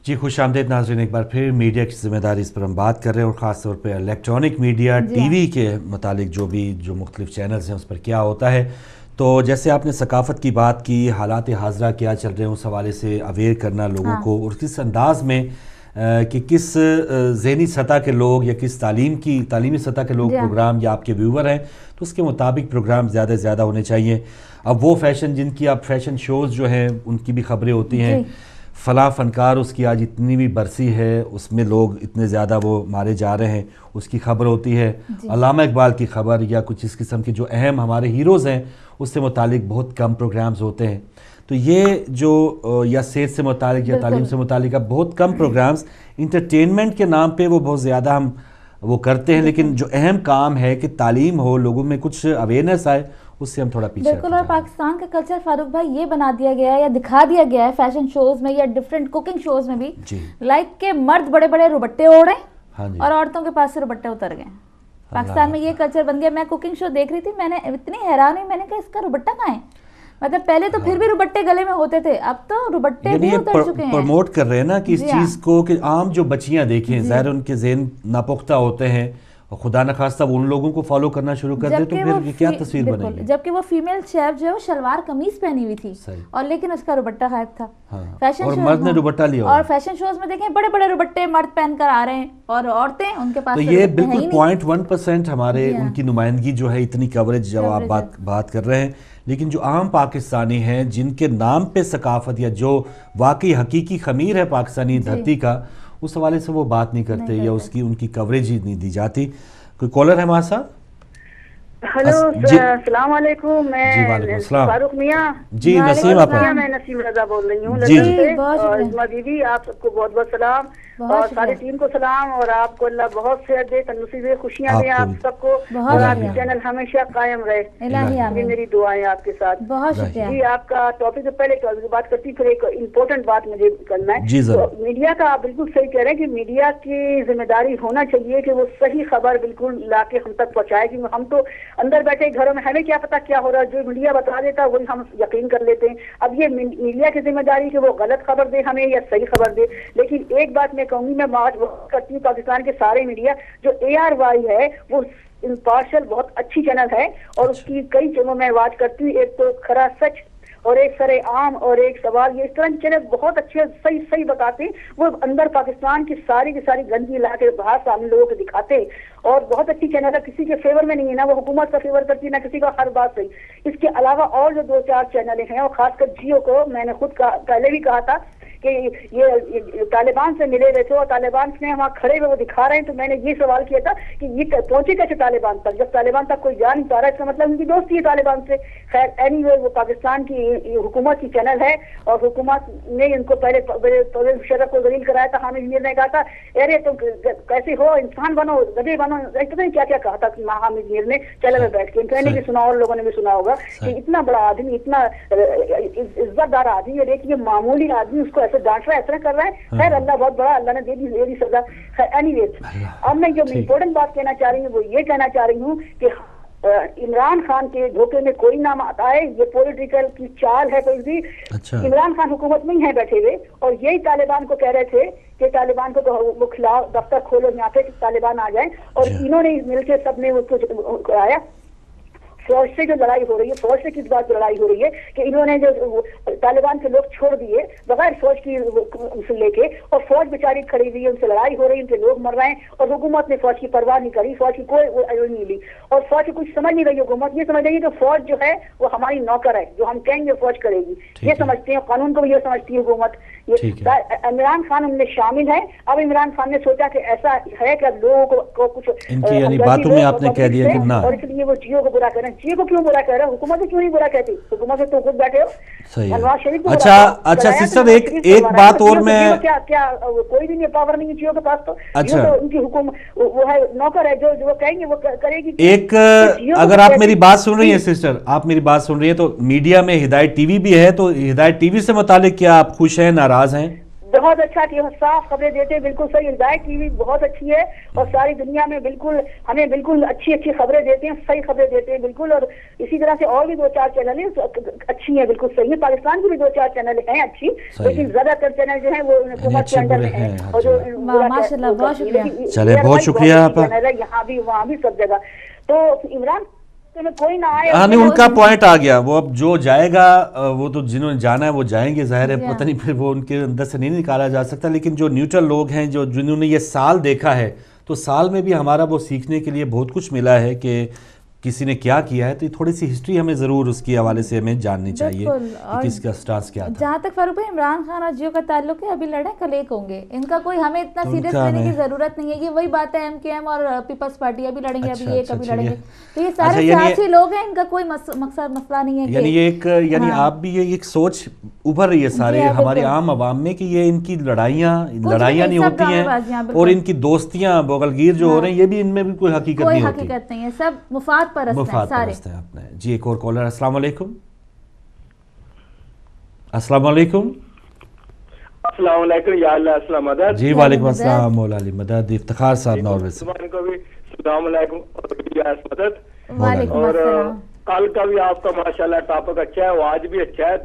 جی خوش آمدید ناظرین، ایک بار پھر میڈیا کی ذمہ داری اس پر ہم بات کر رہے ہیں، اور خاص طور پہ الیکٹرانک میڈیا ٹی وی کے متعلق جو مختلف چینلز ہیں اس پر کیا ہوتا ہے۔ تو جیسے آپ نے ثقافت کی بات کی، حالات حاضرہ کیا چل رہے ہیں اس حوالے سے اویئر کرنا لوگوں کو، اور کس انداز میں کہ کس ذہنی سطح کے لوگ یا کس تعلیمی سطح کے لوگ پروگرام یا آپ کے ویور ہیں، تو اس کے مطابق پروگرام زیادہ سے زیادہ ہونے چاہیے۔ اب وہ فیشن جن کی اب فیشن شوز جو ہیں ان کی بھی خبریں ہوتی ہیں، فلاں فنکار اس کی آج اتنی بھی برسی ہے، اس میں لوگ اتنے زیادہ وہ مارے جا رہے ہیں، اس کی خبر ہوتی ہے۔ علامہ اقبال کی خبر یا کچھ اس قسم کے جو اہم ہمارے ہیروز ہیں اس سے متعلق بہت کم پروگرامز ہوتے ہیں۔ تو یہ جو یا صحت سے متعلق یا تعلیم سے متعلق اب بہت کم پروگرامز انٹرٹینمنٹ کے نام پہ وہ بہت زیادہ ہم وہ کرتے ہیں، لیکن جو اہم کام ہے کہ تعلیم ہو، لوگوں میں کچھ اویئرنیس آئے، اس سے ہم تھوڑا پیچھے بالکل۔ اور پاکستان کا کلچر فاروق بھائی یہ بنا دیا گیا ہے یا دکھا دیا گیا ہے فیشن شوز میں یا ڈفرینٹ کوکنگ شوز میں بھی، لائک کہ مرد بڑے بڑے روبٹے اوڑھے اور عورتوں کے پاس سے روبٹے اتر گئے۔ پاکستان میں یہ کلچر بن گیا۔ میں کوکنگ شو دیکھ رہی تھی، میں نے اتنی حیران ہوئی، میں نے کہا اس کا روبٹہ کہاں ہے؟ مطلب پہلے تو پھر بھی روبٹے گلے میں ہوتے تھے، اب تو روبٹے بھی اتر چکے ہیں۔ پروموٹ کر رہے ہیں نا کہ اس چیز کو، کہ عام جو بچیاں دیکھیں، ظاہر ان کے ذہن ناپختہ ہوتے ہیں، اور خدا نخواستہ وہ ان لوگوں کو فالو کرنا شروع کر دے تو پھر کیا تصویر بنے گی؟ جبکہ وہ فیمیل شیف جو ہے وہ شلوار قمیض پہنی ہوئی تھی اور لیکن اس کا روبٹہ غائب تھا، اور مرد نے روبٹہ لیا۔ اور فیشن شوز میں دیکھیں بڑے بڑے روبٹے مرد پہن کر آ رہے ہیں اور عورتیں ان کے پاس۔ تو یہ بالکل 0.1% ہمارے ان کی نمائندگی جو ہے، اتنی کوریج جب آپ بات کر رہے ہیں، لیکن جو عام پاکستانی ہیں جن کے نام پہ ثقافت یا جو واقعی حقیقی خمیر ہے پاکستانی دھرتی کا، اس حوالے سے وہ بات نہیں کرتے یا اس کی ان کی کوریج ہی نہیں دی جاتی۔ کوئی کالر ہے ہمارے ساتھ؟ ہلو، السلام علیکم۔ میں فاروق میاں جی نسیم آپ، میں نسیم رضا بول رہی ہوں۔ اور دیدی آپ سب کو بہت بہت سلام، اور ساری ٹیم کو سلام، اور آپ کو اللہ بہت صحت دے، تندرستی دے، خوشیاں دے آپ سب کو، اور آپ کی چینل ہمیشہ قائم رہے، یہ میری دعائیں آپ کے ساتھ۔ جی آپ کا ٹاپک سے پہلے بات کرتی، پھر ایک امپورٹنٹ بات مجھے کرنا ہے۔ میڈیا کا آپ بالکل صحیح کہہ رہے ہیں کہ میڈیا کی ذمہ داری ہونا چاہیے کہ وہ صحیح خبر بالکل لا کے ہم تک پہنچائے، کہ ہم تو اندر بیٹھے گھروں میں ہمیں کیا پتا کیا ہو رہا ہے، جو میڈیا بتا دیتا وہی ہم یقین کر لیتے ہیں۔ اب یہ میڈیا کی ذمہ داری کہ وہ غلط خبر دے ہمیں یا صحیح خبر دے، لیکن ایک بات میں کہوں گی، میں بات کرتی ہوں پاکستان کے سارے میڈیا، جو ARY ہے وہ امپارشل بہت اچھی چینل ہے، اور اس کی کئی چینلوں میں بات کرتی ہوں، ایک تو کھرا سچ اور ایک سرے عام اور ایک سوال، یہ اس طرح چینل بہت اچھے صحیح بتاتے ہیں، وہ اندر پاکستان کی ساری گندگی لا کے باہر سامنے لوگوں کو دکھاتے ہیں، اور بہت اچھی چینل ہے، کسی کے فیور میں نہیں ہے، نہ وہ حکومت کا فیور کرتی، نہ کسی کا ہر بات صحیح۔ اس کے علاوہ اور جو 2-4 چینلیں ہیں، اور خاص کر جیو کو میں نے خود پہلے بھی کہا تھا کہ یہ طالبان سے ملے ہوئے تھے اور طالبان سے وہاں کھڑے ہوئے وہ دکھا رہے ہیں، تو میں نے یہ سوال کیا تھا کہ یہ پہنچے کیسے طالبان تک؟ جب طالبان تک کوئی جا نہیں پا رہا، اس کا مطلب ان کی دوستی ہے طالبان سے۔ خیر اینی وے، وہ پاکستان کی حکومت کی چینل ہے، اور حکومت نے ان کو پہلے پرویز مشرف کو ذلیل کرایا تھا، حامد میر نے کہا تھا ارے تم کیسے ہو، انسان بنو، گدھے بنو، پتہ نہیں کیا کیا کہا تھا حامد میر نے چینل میں بیٹھ کے، ان نے بھی سنا اور لوگوں نے بھی سنا ہوگا کہ اتنا بڑا آدمی، اتنا عزت دار آدمی، اور ایک یہ معمولی آدمی اس کو ایسے ڈانٹ رہا ہے، ایسا کر رہا ہے۔ خیر اللہ بہت بڑا، اللہ نے دے دی سزا۔ اینی ویز، اب میں جو امپورٹنٹ بات کہنا چاہ رہی ہوں وہ یہ کہنا چاہ رہی ہوں کہ عمران خان کے دھوکے میں کوئی نام آتا ہے، یہ پولیٹیکل کی چال ہے کوئی بھی۔ عمران خان حکومت میں ہی ہے بیٹھے ہوئے، اور یہی طالبان کو کہہ رہے تھے کہ طالبان کو وہ کھلاؤ، دفتر کھولو یہاں پہ طالبان آ جائیں، اور انہوں نے مل کے سب نے اس کو کرایا۔ فوج سے جو لڑائی ہو رہی ہے، فوج سے کس بات کی لڑائی ہو رہی ہے کہ انہوں نے جو طالبان کے لوگ چھوڑ دیے بغیر فوج کی لے کے، اور فوج بیچاری کھڑی ہوئی ہے، ان سے لڑائی ہو رہی ہے، ان کے لوگ مر رہے ہیں، اور حکومت نے فوج کی پرواہ نہیں کری، فوج کی کوئی نہیں لی، اور فوج کی کچھ سمجھ نہیں رہی حکومت، یہ سمجھ رہی ہے کہ فوج جو ہے وہ ہماری نوکر ہے، جو ہم کہیں گے فوج کرے گی، یہ سمجھتے ہیں، قانون کو بھی یہ سمجھتی ہے حکومت۔ عمران خان ان میں شامل ہے۔ اب عمران خان نے سوچا کہ ایسا ہے کہ اب لوگوں کو کچھ ان کی یعنی باتوں میں آپ نے کہہ دیا کہ نہ، اور اس لیے وہ جیو کو برا کر رہے ہیں۔ جیو کو کیوں برا کہہ رہے ہیں؟ حکومت کیوں نہیں برا کہتی؟ حکومت سے تو خود بیٹھے ہو۔ نواز شریف کو اچھا سسٹر، ایک بات اور میں، کیا کوئی بھی نہیں پاور نہیں ہے جیو کے پاس، تو ان کی حکومت وہ ہے، نوکر ہے، جو وہ کہیں گے وہ کرے گی۔ ایک اگر آپ میری بات سن رہی ہیں سسٹر، آپ میری بات سن رہی ہیں، تو میڈیا میں ہدایت ٹی وی بھی ہے، تو ہدایت ٹی وی سے متعلق کیا آپ خوش ہیں، ناراض ہیں؟ بہت اچھا کہ صاف خبریں دیتے ہیں, بالکل صحیح. ہدایت ٹی وی بہت اچھی ہے اور ساری دنیا میں بالکل ہمیں بالکل اچھی اچھی خبریں دیتے ہیں, صحیح خبریں دیتے ہیں بالکل. اور اسی طرح سے اور بھی 2-4 چینل ہیں اچھی ہیں, بالکل صحیح ہے. پاکستان کی بھی 2-4 چینل ہیں اچھی, لیکن زیادہ تر چینل جو ہیں وہ حکومت کے اندر ہیں. اور جو ماشاءاللہ بہت شکریہ, چلے بہت شکریہ آپ کا, یہاں بھی وہاں بھی سب جگہ. تو عمران میں کوئی نہ آئے, نہیں ان کا پوائنٹ آ گیا, وہ اب جو جائے گا وہ تو جنہوں نے جانا ہے وہ جائیں گے, ظاہر ہے پتہ نہیں پھر وہ ان کے اندر سے نہیں نکالا جا سکتا. لیکن جو نیوٹرل لوگ ہیں, جو جنہوں نے یہ سال دیکھا ہے, تو سال میں بھی ہمارا وہ سیکھنے کے لیے بہت کچھ ملا ہے کہ کسی نے کیا کیا ہے. تو یہ تھوڑی سی ہسٹری ہمیں ضرور اس کی حوالے سے ہمیں جاننی چاہیے کہ کس کا سٹارز کیا تھا. جہاں تک فاروق بھائی عمران خان اور جیو کا تعلق ہے, ابھی لڑیں کل ایک ہوں گے, ان کا کوئی ہمیں اتنا سیریس لینے کی ضرورت نہیں ہے. یہ وہی بات ہے ایم کے ایم اور پیپلز پارٹی, ابھی لڑیں گے, ابھی یہ کبھی لڑیں گے. تو یہ سارے سیاسی لوگ ہیں, ان کا کوئی مقصد مسئلہ نہیں ہے. یعنی ایک یعنی آپ بھی یہ ایک سوچ ابھر رہی ہے سارے ہمارے عام عوام میں کہ یہ ان کی لڑائیاں نہیں ہوتی ہیں, اور ان کی دوستیاں بغلگیر جو ہو رہے ہیں یہ بھی ان میں بھی کوئی حقیقت نہیں ہوتی. کوئی حقیقت نہیں ہے, سب مفاد پرست ہیں سارے. جی ایک اور کالر. السلام علیکم. السلام علیکم. السلام علیکم. یا اللہ السلام مدد. جی وعلیکم السلام مولا علی مدد. افتخار صاحب ناروے سے. السلام علیکم مدد. وعلیکم السلام. کل کا بھی آپ کا ماشاءاللہ ٹاپک اچھا ہے, وہ آج بھی اچھا ہے.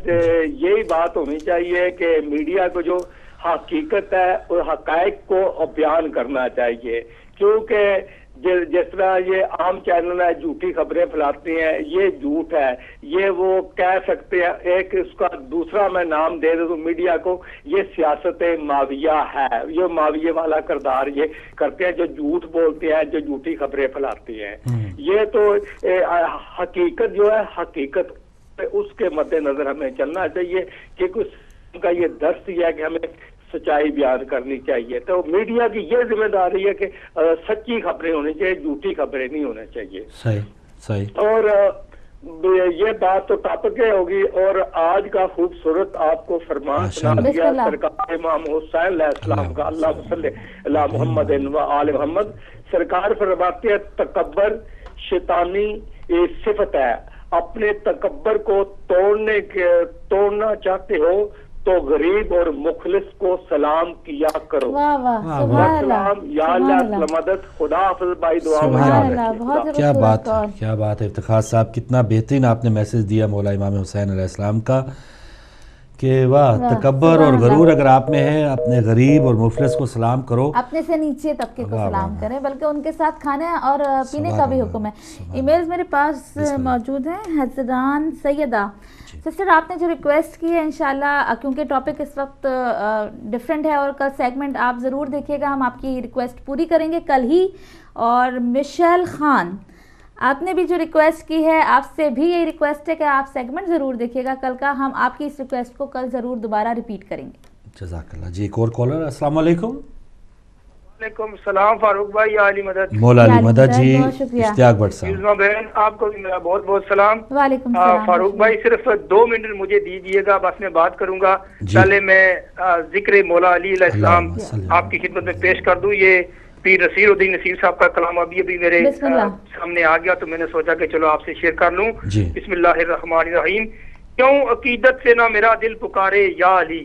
یہی بات ہونی چاہیے کہ میڈیا کو جو حقیقت ہے اور حقائق کو بیان کرنا چاہیے, کیونکہ جس طرح یہ عام چینل ہے جھوٹی خبریں پھیلاتے ہیں, یہ جھوٹ ہے, یہ وہ کہہ سکتے ہیں. ایک اس کا دوسرا میں نام دے دوں میڈیا کو, یہ سیاست ماویہ ہے. یہ ماویہ والا کردار یہ کرتے ہیں, جو جھوٹ بولتے ہیں, جو جھوٹی خبریں پھیلاتے ہیں. یہ تو حقیقت جو ہے, حقیقت اس کے مد نظر ہمیں چلنا چاہیے کہ کچھ کا یہ درس یہ ہے کہ ہمیں سچائی بیان کرنی چاہیے. تو میڈیا کی یہ ذمہ داری ہے کہ سچی خبریں ہونی چاہیے, جھوٹی خبریں نہیں ہونا چاہیے. صحیح. اور یہ بات تو ٹاپک ہوگی. اور آج کا خوبصورت آپ کو فرمان سنا دیا سرکار امام حسین علیہ السلام کا, اللہ صلی علی محمد و آل محمد. سرکار فرماتے ہیں تکبر شیطانی صفت ہے, اپنے تکبر کو توڑنا چاہتے ہو تو غریب اور مخلص کو سلام کیا کرو. سلام یا اللہ مدد. خدا حافظ بھائی, دعا. کیا بات ہے افتخار صاحب, کتنا بہترین آپ نے میسج دیا مولا امام حسین علیہ السلام کا کہ واہ, تکبر اور غرور اگر آپ میں ہے, اپنے غریب اور مفلس کو سلام کرو, اپنے سے نیچے طبقے کو سلام کریں, بلکہ ان کے ساتھ کھانے اور پینے کا بھی حکم ہے. ای میلز میرے پاس موجود ہیں. حضران سیدہ سسٹر, آپ نے جو ریکویسٹ کی ہے انشاءاللہ, کیونکہ ٹاپک اس وقت ڈیفرنٹ ہے اور کل سیگمنٹ آپ ضرور دیکھیے گا, ہم آپ کی ریکویسٹ پوری کریں گے کل ہی. اور مشیل خان, آپ نے بھی جو ریکویسٹ کی ہے, آپ سے بھی یہی ریکویسٹ ہے کہ آپ سیگمنٹ ضرور دیکھیے گا کل کا, ہم آپ کی اس ریکویسٹ کو کل ضرور دوبارہ ریپیٹ کریں گے. جزاک اللہ. جی ایک اور کالر. السلام علیکم. وعلیکم السلام فاروق بھائی, یا علی مدد. مولا علی مدد. جی اشتیاق بٹ صاحب. بہن آپ کو بھی میرا بہت بہت سلام. وعلیکم السلام. فاروق بھائی صرف 2 منٹ مجھے دیجیے گا, بس میں بات کروں گا. پہلے میں ذکر مولا علی علیہ السلام آپ کی خدمت میں پیش کر دوں. یہ پیر نصیر الدین نصیر صاحب کا کلام ابھی میرے سامنے آ گیا, تو میں نے سوچا کہ چلو آپ سے شیئر کر لوں. بسم اللہ الرحمن الرحیم. کیوں عقیدت سے نہ میرا دل پکارے یا علی,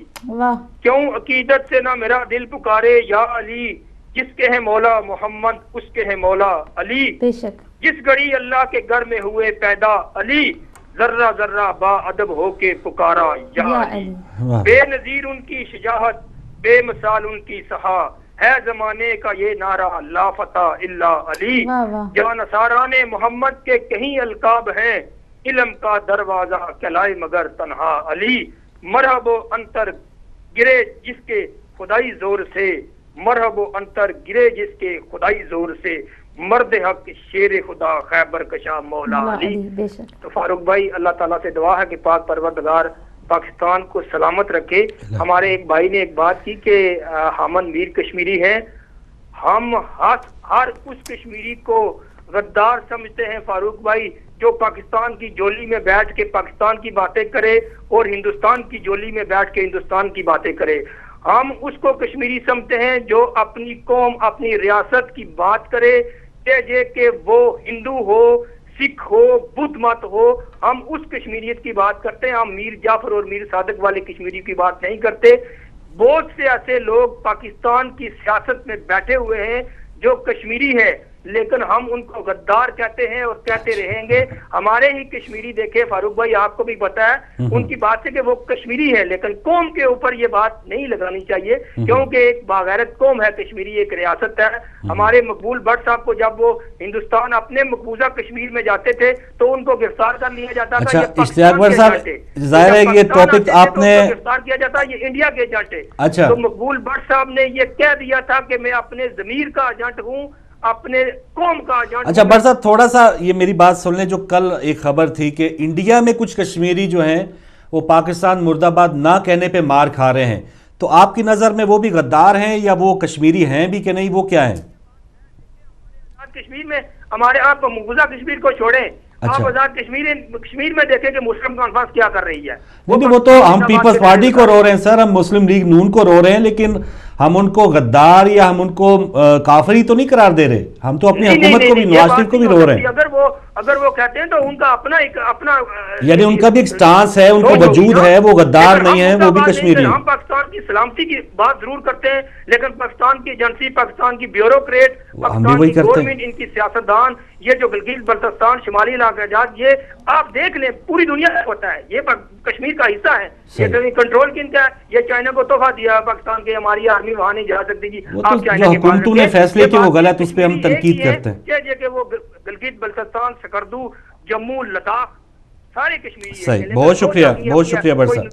کیوں عقیدت سے نہ میرا دل پکارے یا علی, جس کے ہیں مولا محمد اس کے ہیں مولا علی. جس گھڑی اللہ کے گھر میں ہوئے پیدا علی, ذرہ ذرہ با ادب ہو کے پکارا یا علی. بے نظیر ان کی شجاعت, بے مثال ان کی سہا, ہے زمانے کا یہ نعرہ لا فتح الا علی. جہاں نصاران محمد کے کہیں القاب ہیں, علم کا دروازہ کہلائے مگر تنہا علی. مرحب و انتر گرے جس کے خدائی زور سے, مرحب و انتر گرے جس کے خدائی زور سے, مرد حق شیر خدا خیبر کشا مولا علی. تو فاروق بھائی اللہ تعالیٰ سے دعا ہے کہ پاک پروردگار پاکستان کو سلامت رکھے. ہمارے ایک بھائی نے ایک بات کی کہ حامد میر کشمیری ہیں, ہم ہر اس کشمیری کو غدار سمجھتے ہیں فاروق بھائی جو پاکستان کی جولی میں بیٹھ کے پاکستان کی باتیں کرے اور ہندوستان کی جولی میں بیٹھ کے ہندوستان کی باتیں کرے. ہم اس کو کشمیری سمجھتے ہیں جو اپنی قوم اپنی ریاست کی بات کرے, کہ وہ ہندو ہو, سکھ ہو, بدھ مت ہو, ہم اس کشمیریت کی بات کرتے ہیں. ہم میر جعفر اور میر صادق والے کشمیری کی بات نہیں کرتے. بہت سے ایسے لوگ پاکستان کی سیاست میں بیٹھے ہوئے ہیں جو کشمیری ہے، لیکن ہم ان کو غدار کہتے ہیں اور کہتے رہیں گے. ہمارے ہی کشمیری دیکھے فاروق بھائی، آپ کو بھی پتا ہے ان کی بات ہے کہ وہ کشمیری ہے، لیکن قوم کے اوپر یہ بات نہیں لگانی چاہیے، کیونکہ ایک باغیرت قوم ہے کشمیری، ایک ریاست ہے. ہمارے مقبول بٹ صاحب کو جب وہ ہندوستان اپنے مقبوضہ کشمیر میں جاتے تھے تو ان کو گرفتار کر لیا جاتا تھا. اشتیاق بٹ صاحب، ظاہر ہے یہ ٹاپک آپ نے گرفتار کیا جاتا، یہ انڈیا کے ایجنٹ ہے. تو مقبول بٹ صاحب نے یہ کہہ دیا تھا کہ میں اپنے ضمیر کا ایجنٹ ہوں، اپنے قوم کا ایجنٹ. اچھا بٹ صاحب، تھوڑا سا یہ میری بات سن لیں. جو کل ایک خبر تھی کہ انڈیا میں کچھ کشمیری جو ہیں وہ پاکستان مرد آباد نہ کہنے پہ مار کھا رہے ہیں، تو آپ کی نظر میں وہ بھی غدار ہیں یا وہ کشمیری ہیں بھی کہ نہیں، وہ کیا ہیں؟ کشمیر میں ہمارے، آپ مقبوضہ کشمیر کو چھوڑیں، آپ آزاد کشمیر میں دیکھیں کہ مسلم کانفرنس کیا کر رہی ہے. نہیں، وہ تو ہم پیپلز پارٹی کو رو رہے ہیں سر، ہم مسلم لیگ نون کو رو رہے ہیں، لیکن ہم ان کو غدار یا ہم ان کو کافری تو نہیں قرار دے رہے. ہم تو اپنی حکومت کو بھی، نواز شریف کو بھی رو رہے ہیں. اگر وہ کہتے ہیں تو ان کا اپنا یعنی ان کا بھی ایک سٹانس ہے، ان کو وجود ہے، وہ غدار نہیں ہے، وہ بھی کشمیری ہیں. ہم پاکستان کی سلامتی کی بات ضرور کرتے ہیں، لیکن پاکستان کی ایجنسی، پاکستان کی بیوروکریٹ، پاکستان کی گورنمنٹ، ان کی سیاستدان، یہ جو گلگت بلتستان، شمالی علاقہ جات، یہ آپ دیکھ لیں پوری دنیا میں ہوتا ہے، یہ کشمیر کا حصہ ہے. یہ کنٹرول کن کا ہے؟ یہ چائنا کو تحفہ دیا پاکستان کے، ہماری آرمی وہاں نہیں جا سکتی جی. آپ جو حکومتوں نے فیصلے کیے وہ غلط، اس پہ ہم تنقید کرتے ہیں کہ وہ گلگت بلتستان، سکردو، جموں، لداخ سارے کشمیری. صحیح، بہت شکریہ، بہت شکریہ بٹ صاحب.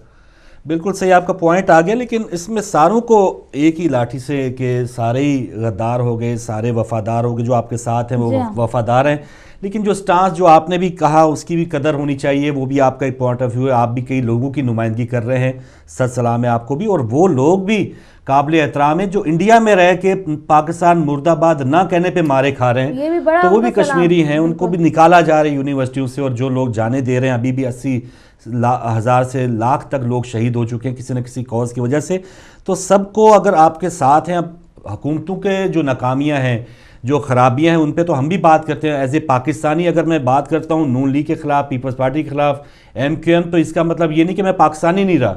بالکل صحیح، آپ کا پوائنٹ آ گیا، لیکن اس میں ساروں کو ایک ہی لاٹھی سے کہ سارے ہی غدار ہو گئے، سارے وفادار ہو گئے، جو آپ کے ساتھ ہیں وہ وفادار ہیں. لیکن جو سٹانس جو آپ نے بھی کہا اس کی بھی قدر ہونی چاہیے، وہ بھی آپ کا ایک پوائنٹ آف ویو ہے. آپ بھی کئی لوگوں کی نمائندگی کر رہے ہیں، سچ سلام ہے آپ کو بھی. اور وہ لوگ بھی قابل احترام ہیں جو انڈیا میں رہ کے پاکستان مرد آباد نہ کہنے پہ مارے کھا رہے ہیں، تو وہ بھی کشمیری ہیں. ان کو بھی نکالا جا رہا ہے یونیورسٹیوں سے، اور جو لوگ جانے دے رہے ہیں، ابھی بھی 80,000 سے لاکھ تک لوگ شہید ہو چکے ہیں کسی نہ کسی کاز کی وجہ سے. تو سب کو اگر آپ کے ساتھ ہیں، اب حکومتوں کے جو ناکامیاں ہیں، جو خرابیاں ہیں، ان پہ تو ہم بھی بات کرتے ہیں. ایز اے پاکستانی اگر میں بات کرتا ہوں نون لیگ کے خلاف، پیپلز پارٹی کے خلاف، MQM، تو اس کا مطلب یہ نہیں کہ میں پاکستانی نہیں رہا.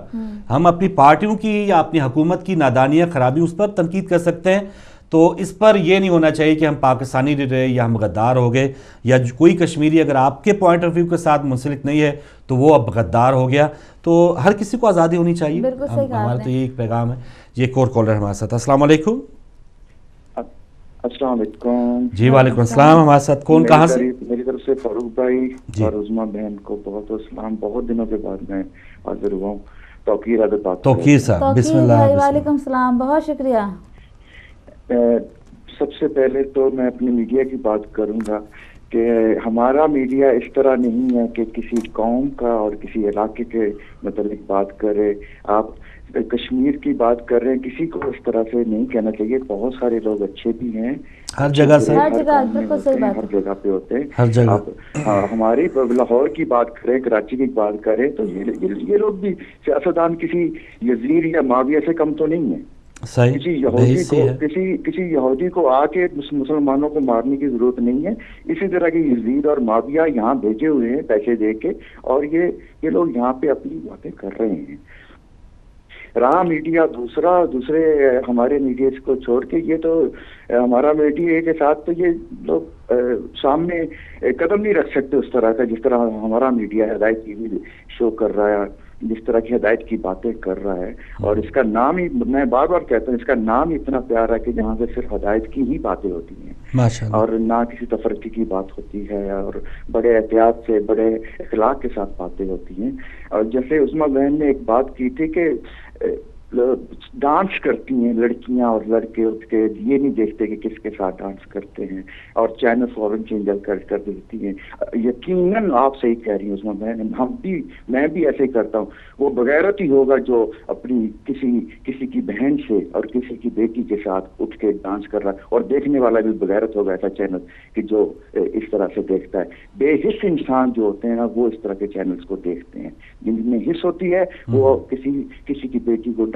ہم اپنی پارٹیوں کی یا اپنی حکومت کی نادانیاں، خرابی، اس پر تنقید کر سکتے ہیں. تو اس پر یہ نہیں ہونا چاہیے کہ ہم پاکستانی نہیں رہے یا ہم غدار ہو گئے، یا کوئی کشمیری اگر آپ کے پوائنٹ آف ویو کے ساتھ منسلک نہیں ہے تو وہ اب غدار ہو گیا. تو ہر کسی کو آزادی ہونی چاہیے. ہمارا تو یہ ایک پیغام ہے. یہ ایک اور کالر ہمارے ساتھ. السلام علیکم. السلام علیکم. جی وعلیکم السلام. ہمارے ساتھ کون، کہاں سے؟ میری طرف سے فاروق بھائی اور عظما بہن کو بہت بہت سلام. بہت دنوں کے بعد میں حاضر ہوا ہوں. توقیر عادت بات. توقیر صاحب بسم اللہ. وعلیکم السلام، بہت شکریہ. سب سے پہلے تو میں اپنی میڈیا کی بات کروں گا کہ ہمارا میڈیا اس طرح نہیں ہے کہ کسی قوم کا اور کسی علاقے کے متعلق بات کرے. آپ کشمیر کی بات کر رہے ہیں، کسی کو اس طرح سے نہیں کہنا چاہیے. بہت سارے لوگ اچھے بھی ہیں ہر جگہ سے، ہر جگہ پہ ہوتے ہیں، ہر جگہ. ہماری لاہور کی بات کریں، کراچی کی بات کریں، تو یہ لوگ بھی سیاستدان کسی یزید یا معاویہ سے کم تو نہیں ہیں. کسی یہودی کو آ کے مسلمانوں کو مارنے کی ضرورت نہیں ہے. اسی طرح کے یزید اور معاویہ یہاں بھیجے ہوئے ہیں پیسے دے کے، اور یہ لوگ یہاں پہ اپنی باتیں کر رہے ہیں. رہا میڈیا دوسرے ہمارے میڈیا کو چھوڑ کے، یہ تو ہمارا میڈیا کے ساتھ تو یہ لوگ سامنے قدم نہیں رکھ سکتے اس طرح کا جس طرح ہمارا میڈیا ہدایت کی بھی شو کر رہا ہے، جس طرح کی ہدایت کی باتیں کر رہا ہے. اور اس کا نام ہی، میں بار بار کہتا ہوں، اس کا نام اتنا پیارا ہے کہ جہاں سے صرف ہدایت کی ہی باتیں ہوتی ہیں اور نہ کسی تفرقے کی بات ہوتی ہے، اور بڑے احتیاط سے، بڑے اخلاق کے ساتھ باتیں ہوتی ہیں. اور جیسے عظما بہن نے ایک بات کی تھی کہ ڈانس کرتی ہیں لڑکیاں اور لڑکے اٹھ کے، یہ نہیں دیکھتے کہ کس کے ساتھ ڈانس کرتے ہیں، اور چینل فوراً چینج کر دیتی ہیں. یقیناً آپ صحیح کہہ رہی ہیں عظما بہن، میں بھی ایسے ہی کرتا ہوں. وہ بغیرت ہی ہوگا جو اپنی کسی کی بہن سے اور کسی کی بیٹی کے ساتھ اٹھ کے ڈانس کر رہا ہے. اور دیکھنے والا بھی بغیرت ہوگا ایسا چینل کہ جو اس طرح سے دیکھتا ہے. بے حس انسان جو ہوتے ہیں نا، وہ اس طرح کے چینلز کو دیکھتے ہیں. جن میں حس ہوتی ہے وہ کسی کی بیٹی کو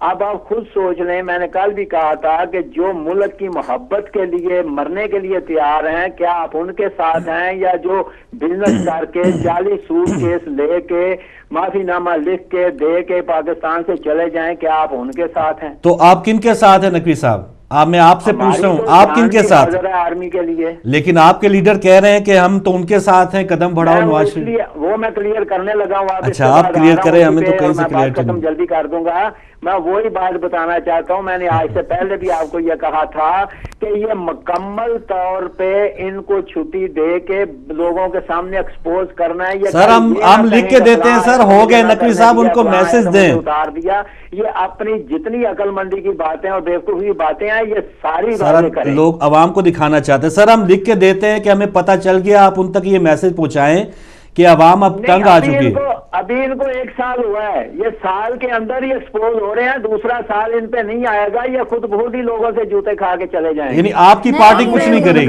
اب آپ خود سوچ لیں، میں نے کل بھی کہا تھا کہ جو ملک کی محبت کے لیے مرنے کے لیے تیار ہیں، کیا آپ ان کے ساتھ ہیں، یا جو بزنس کر کے 40 سوٹ کیس لے کے معافی نامہ لکھ کے دے کے پاکستان سے چلے جائیں، کیا آپ ان کے ساتھ ہیں؟ تو آپ کن کے ساتھ ہیں نقوی صاحب؟ میں آپ سے پوچھ رہا ہوں آپ کن کے ساتھ؟ آرمی کے لیے. لیکن آپ کے لیڈر کہہ رہے ہیں کہ ہم تو ان کے ساتھ ہیں، قدم بڑھاؤ نواز شریف. وہ میں کلیئر کرنے لگا ہوں. اچھا آپ کلیئر کریں، ہمیں تو کہیں سے کلیئر ختم جلدی کر دوں گا. میں وہی بات بتانا چاہتا ہوں، میں نے آج سے پہلے بھی آپ کو یہ کہا تھا کہ یہ مکمل طور پہ ان کو چھٹی دے کے لوگوں کے سامنے ایکسپوز کرنا ہے. سر ہم لکھ کے دیتے ہیں سر، ہو گئے نقوی صاحب ان کو میسج دیں. اتار دیا. یہ اپنی جتنی عقل مندی کی باتیں اور بیوقوفی باتیں ہیں یہ ساری لوگ عوام کو دکھانا چاہتے ہیں. سر ہم لکھ کے دیتے ہیں کہ ہمیں پتہ چل گیا، آپ ان تک یہ میسج پہنچائیں کہ عوام اب تنگ آ چکی ہے. ابھی ان کو 1 سال ہوا ہے، یہ سال کے اندر یہ ایکسپوز ہو رہے ہیں، دوسرا سال ان پہ نہیں آئے گا. یہ خود بہت ہی لوگوں سے جوتے کھا کے چلے جائیں. یعنی آپ کی پارٹی کچھ نہیں کرے گی؟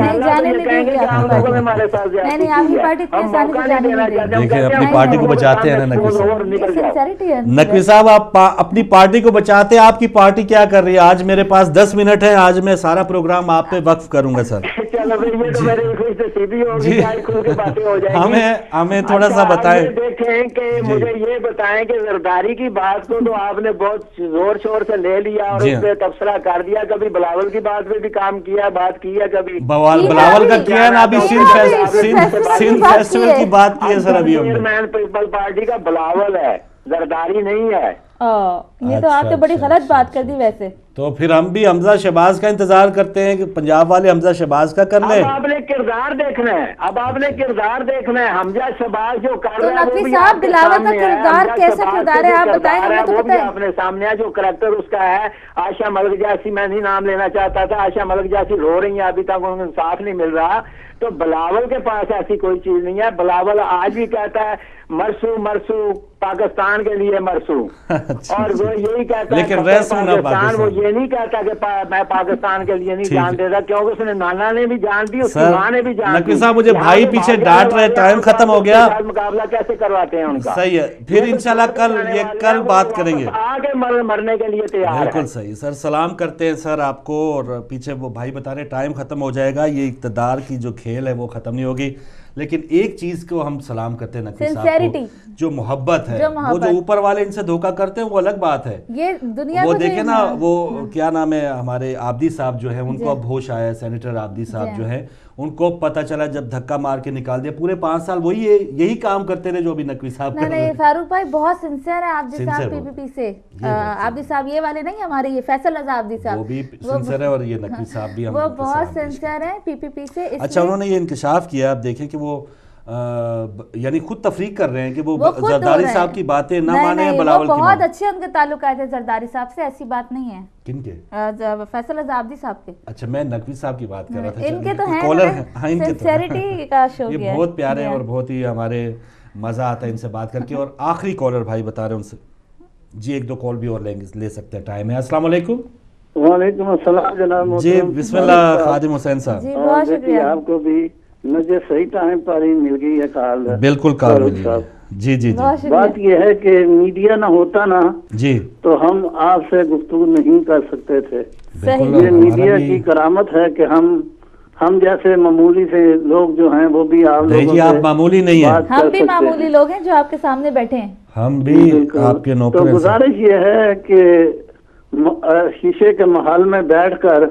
دیکھیں اپنی پارٹی کو بچاتے ہیں نا نقوی صاحب. نقوی صاحب آپ اپنی پارٹی کو بچاتے ہیں، آپ کی پارٹی کیا کر رہی ہے؟ آج میرے پاس 10 منٹ ہے، آج میں سارا پروگرام آپ پہ وقف کروں گا سر. ہمیں تھوڑا سا بتائیں. دیکھیں کہ مجھے یہ بتائیں کہ زرداری کی بات کو تو آپ نے بہت زور شور سے لے لیا اور اس پہ تبصرہ کر دیا. کبھی بلاول کی بات پہ بھی کام کیا، بات کی ہے کبھی بلاول کا کیا ہے نا. ابھی سندھ فیسٹیول کی بات کی ہے سر. ابھی چیئرمین پیپل پارٹی کا بلاول ہے، زرداری نہیں ہے. یہ تو آپ نے بڑی غلط بات کر دی. ویسے تو پھر ہم بھی حمزہ شہباز کا انتظار کرتے ہیں کہ پنجاب والے حمزہ شہباز کا کر لیں. اب آپ نے کردار دیکھنا ہے، اب آپ نے کردار دیکھنا ہے. حمزہ شہباز جو کر رہے ہیں نقوی صاحب بلاول کا کردار کیسا کردار ہے آپ بتائیں ہمیں تو پتہ ہے. اپنے سامنے جو کریکٹر اس کا ہے. عائشہ ملک جیسی، میں نہیں نام لینا چاہتا تھا، عائشہ ملک جیسی رو رہی ہیں، ابھی تک ان کو انصاف نہیں مل رہا. تو بلاول کے پاس ایسی کوئی چیز نہیں ہے. بلاول آج بھی کہتا ہے مرسو مرسو پاکستان کے لیے مرسو، اور وہ یہی کہتا ہے پاکستان. وہ یہ نہیں کہتا کہ میں پاکستان کے لیے نہیں جان دے رہا، کیونکہ اس نے نانا نے بھی جان دی، اس کی ماں نے بھی جان دی. نقوی صاحب مجھے بھائی پیچھے ڈانٹ رہے، ٹائم ختم ہو گیا. مقابلہ کیسے کرواتے ہیں ان کا؟ صحیح ہے، پھر انشاءاللہ کل بات کریں گے. آگے مرنے کے لیے تیار. بالکل صحیح سر. سلام کرتے ہیں سر آپ کو. اور پیچھے وہ بھائی بتا رہے ٹائم ختم ہو جائے گا، یہ اقتدار کی جو کھیل ہے وہ ختم نہیں ہوگی. لیکن ایک چیز کو ہم سلام کرتے ہیں نقوی صاحب کو، جو محبت ہے. وہ جو اوپر والے ان سے دھوکہ کرتے ہیں وہ الگ بات ہے. یہ دنیا وہ دیکھیں نا، وہ کیا نام ہے ہمارے عابدی صاحب جو ہے، ان کو اب ہوش آیا ہے. سینیٹر عابدی صاحب جو ہے، ان کو پتہ چلا جب دھکا مار کے نکال دیا. پورے 5 سال وہی یہی کام کرتے رہے جو ابھی نقوی صاحب کر رہے ہیں. فاروق بھائی بہت سنسیئر ہے عابدی صاحب پی پی پی سے. عابدی صاحب یہ والے نہیں، ہمارے یہ فیصل رضا عابدی صاحب، وہ بھی سنسیئر ہے. اور یہ نقوی صاحب بھی وہ بہت سنسیئر ہے پی پی پی سے. اچھا انہوں نے یہ انکشاف کیا، آپ دیکھیں کہ وہ یعنی خود تفریق کر رہے ہیں کہ وہ زرداری صاحب کی باتیں نہ مانے بلاول کی. بہت اچھے ان کے تعلقات ہیں زرداری صاحب سے، ایسی بات نہیں ہے. کن کے؟ فیصل رضا عابدی صاحب کے. اچھا میں نقوی صاحب کی بات کر رہا تھا. ان کے تو ہیں کالر ہیں، سنسیئرٹی کا شو یہ بہت پیارے ہیں اور بہت ہی ہمارے مزہ آتا ہے ان سے بات کر کے. اور آخری کالر بھائی بتا رہے ہیں ان سے جی، 1-2 کال بھی اور لے سکتے ہیں، ٹائم ہے. السلام علیکم. وعلیکم السلام جناب. جی بسم اللہ خادم حسین صاحب. جی بہت شکریہ. آپ کو بھی مجھے صحیح ٹائم پر ہی مل گئی ہے کال. بالکل کال ملی. جی جی جی. بات یہ ہے کہ میڈیا نہ ہوتا نا جی تو ہم آپ سے گفتگو نہیں کر سکتے تھے. یہ میڈیا کی کرامت ہے کہ ہم جیسے معمولی سے لوگ جو ہیں وہ بھی آپ لوگوں سے. آپ معمولی نہیں ہیں، ہم بھی معمولی لوگ ہیں جو آپ کے سامنے بیٹھے ہیں. ہم بھی آپ کے نوکر ہیں. تو گزارش یہ ہے کہ شیشے کے محل میں بیٹھ کر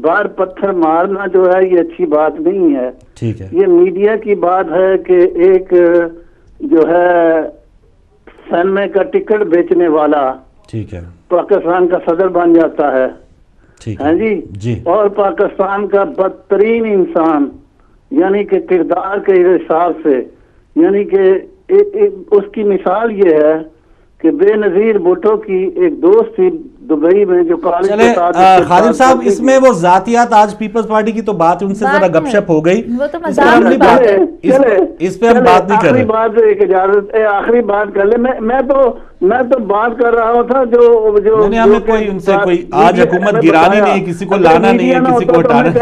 بار پتھر مارنا جو ہے یہ اچھی بات نہیں ہے. ٹھیک ہے. یہ میڈیا کی بات ہے کہ ایک جو ہے سینمے کا ٹکٹ بیچنے والا ٹھیک ہے پاکستان کا صدر بن جاتا ہے. ہاں جی. اور پاکستان کا بدترین انسان یعنی کہ کردار کے حساب سے، یعنی کہ اس کی مثال یہ ہے کہ بے نظیر بھٹو کی ایک دوست تھی دبئی میں جو کالج کے ساتھ. خادم صاحب اس میں وہ ذاتیات آج پیپلز پارٹی کی تو بات ان سے ذرا گپ شپ ہو گئی، اس پہ ہم بات نہیں کر رہے. بات ایک اجازت ہے، آخری بات کر لیں. میں تو بات کر رہا تھا جو ہمیں کوئی ان سے کوئی آج حکومت گرانی نہیں، کسی کو لانا نہیں ہے، کسی کو ہٹانا نہیں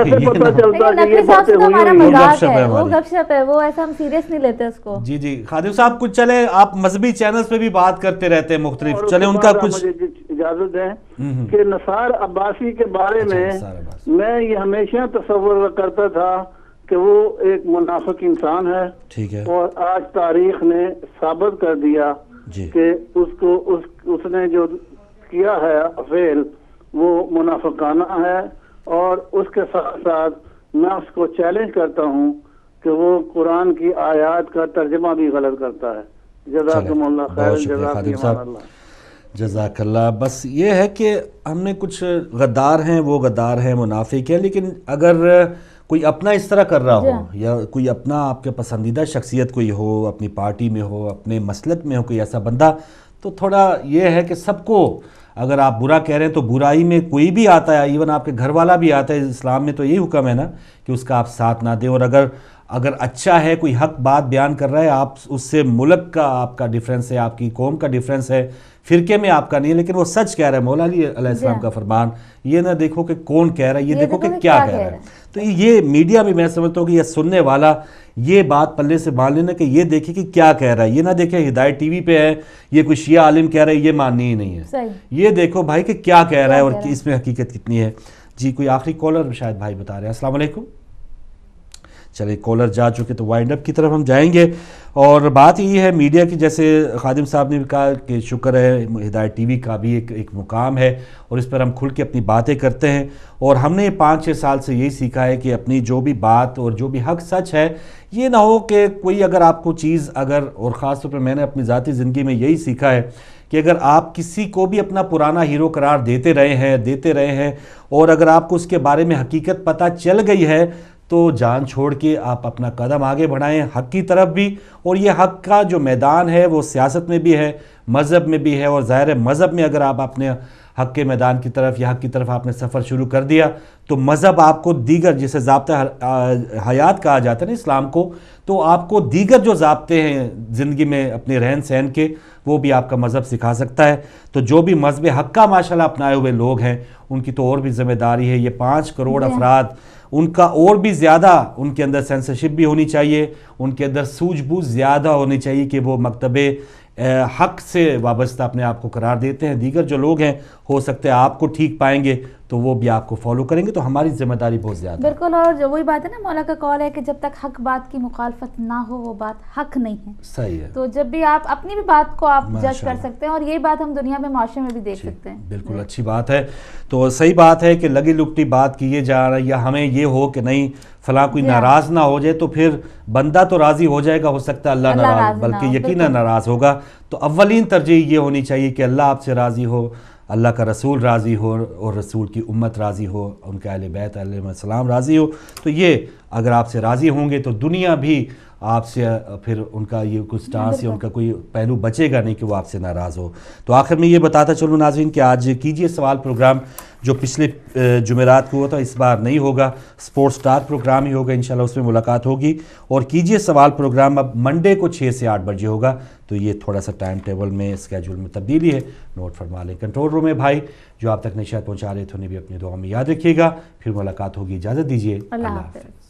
ہے. وہ گپ شپ ہے، وہ ایسا ہم سیریس نہیں لیتے اس کو. جی خادم صاحب کچھ چلے آپ مذہبی چینلز پہ بھی بات کرتے رہتے ہیں مختلف، چلے ان کا کچھ اجازت دیں کہ نثار عباسی کے بارے میں یہ ہمیشہ تصور کرتا تھا کہ وہ ایک منافق انسان ہے، اور آج تاریخ نے ثابت کر دیا کہ اس نے جو کیا ہے فعل وہ منافقانہ ہے، اور اس کے ساتھ ساتھ میں اس کو چیلنج کرتا ہوں کہ وہ قرآن کی آیات کا ترجمہ بھی غلط کرتا ہے۔ جزاکم اللہ خیر، جزاک اللہ۔ بس یہ ہے کہ ہم نے کچھ غدار ہیں، وہ غدار ہیں، منافق ہیں، لیکن اگر کوئی اپنا اس طرح کر رہا ہو یا کوئی اپنا آپ کے پسندیدہ شخصیت کوئی ہو، اپنی پارٹی میں ہو، اپنے مسلک میں ہو کوئی ایسا بندہ، تو تھوڑا یہ ہے کہ سب کو اگر آپ برا کہہ رہے ہیں تو برائی میں کوئی بھی آتا ہے، ایون آپ کے گھر والا بھی آتا ہے، اسلام میں تو یہی حکم ہے نا کہ اس کا آپ ساتھ نہ دیں، اور اگر اچھا ہے، کوئی حق بات بیان کر رہا ہے، آپ اس سے ملک کا آپ کا ڈیفرنس ہے، آپ کی قوم کا ڈیفرنس ہے، فرقے میں آپ کا نہیں ہے، لیکن وہ سچ کہہ رہا ہے، مولا علی علیہ السلام کا فرمان، یہ نہ دیکھو کہ کون کہہ رہا ہے، یہ دیکھو کہ کیا کہہ رہا ہے۔ تو یہ میڈیا میں سمجھتا ہوں کہ یہ سننے والا یہ بات پلے سے مان لینا کہ یہ دیکھے کہ کیا کہہ رہا ہے، یہ نہ دیکھے ہدایت ٹی وی پہ ہے، یہ کوئی شیعہ عالم کہہ رہا ہے، یہ ماننی ہی نہیں ہے، یہ دیکھو بھائی کہ کیا کہہ رہا ہے اور اس میں حقیقت کتنی ہے۔ جی کوئی آخری کالر شاید بھائی بتا رہے ہیں۔ السلام علیکم۔ چلے کالر جا چکے تو وائنڈ اپ کی طرف ہم جائیں گے، اور بات یہ ہے میڈیا کی، جیسے خادم صاحب نے بھی کہا کہ شکر ہے ہدایت ٹی وی کا بھی ایک مقام ہے، اور اس پر ہم کھل کے اپنی باتیں کرتے ہیں، اور ہم نے 5-6 سال سے یہی سیکھا ہے کہ اپنی جو بھی بات اور جو بھی حق سچ ہے، یہ نہ ہو کہ کوئی اگر آپ کو چیز اور خاص طور پر میں نے اپنی ذاتی زندگی میں یہی سیکھا ہے کہ اگر آپ کسی کو بھی اپنا پرانا ہیرو قرار دیتے رہے ہیں اور اگر آپ کو اس کے بارے میں حقیقت پتہ چل گئی ہے تو جان چھوڑ کے آپ اپنا قدم آگے بڑھائیں حق کی طرف بھی، اور یہ حق کا جو میدان ہے وہ سیاست میں بھی ہے، مذہب میں بھی ہے، اور ظاہر ہے مذہب میں اگر آپ اپنے حق کے میدان کی طرف یا حق کی طرف آپ نے سفر شروع کر دیا تو مذہب آپ کو دیگر جسے ضابطہ حیات کہا جاتا ہے نا اسلام کو، تو آپ کو دیگر جو ضابطے ہیں زندگی میں اپنے رہن سہن کے وہ بھی آپ کا مذہب سکھا سکتا ہے۔ تو جو بھی مذہب حق کا ماشاءاللہ اپنائے ہوئے لوگ ہیں ان کی تو اور بھی ذمہ داری ہے، یہ 5 کروڑ افراد ان کا اور بھی زیادہ ان کے اندر سینسرشپ بھی ہونی چاہیے، ان کے اندر سوجھ بوجھ زیادہ ہونی چاہیے کہ وہ مکتب حق سے وابستہ اپنے آپ کو قرار دیتے ہیں۔ دیگر جو لوگ ہیں ہو سکتا ہے آپ کو ٹھیک پائیں گے تو وہ بھی آپ کو فالو کریں گے، تو ہماری ذمہ داری بہت زیادہ ہے۔ بالکل، اور جو وہی بات ہے نا مولا کا قول ہے کہ جب تک حق بات کی مخالفت نہ ہو وہ بات حق نہیں ہے۔ صحیح ہے، تو جب بھی آپ اپنی بھی بات کو آپ جج کر سکتے ہیں، اور یہی بات ہم دنیا میں معاشرے میں بھی دیکھ سکتے ہیں۔ بالکل اچھی بات ہے، تو صحیح بات ہے کہ لگی لپٹی بات کیے جا رہا ہے، یا ہمیں یہ ہو کہ نہیں فلاں کوئی ناراض نہ ہو جائے، تو پھر بندہ تو راضی ہو جائے گا، ہو سکتا ہے اللہ ناراض، بلکہ یقیناً ناراض ہوگا۔ تو اولین ترجیح یہ ہونی چاہیے کہ اللہ آپ سے راضی ہو، اللہ کا رسول راضی ہو، اور رسول کی امت راضی ہو، ان کے اہل بیت علیہ السلام راضی ہو۔ تو یہ اگر آپ سے راضی ہوں گے تو دنیا بھی آپ سے پھر ان کا یہ کچھ سٹانس یا ان کا کوئی پہلو بچے گا نہیں کہ وہ آپ سے ناراض ہو۔ تو آخر میں یہ بتاتا چلوں ناظرین کہ آج کیجئے سوال پروگرام جو پچھلے جمعرات کو ہوا تھا اس بار نہیں ہوگا، سپورٹ سٹار پروگرام ہی ہوگا، انشاءاللہ اس میں ملاقات ہوگی، اور کیجئے سوال پروگرام اب منڈے کو 6 سے 8 بجے ہوگا، تو یہ تھوڑا سا ٹائم ٹیبل میں اسکیجول میں تبدیلی ہے، نوٹ فرما لیں۔ کنٹرول روم میں بھائی جو آپ تک نشاط پہنچا رہے تھے انہیں بھی اپنی دعا میں یاد رکھیے گا، پھر ملاقات ہوگی، اجازت دیجیے، اللہ حافظ۔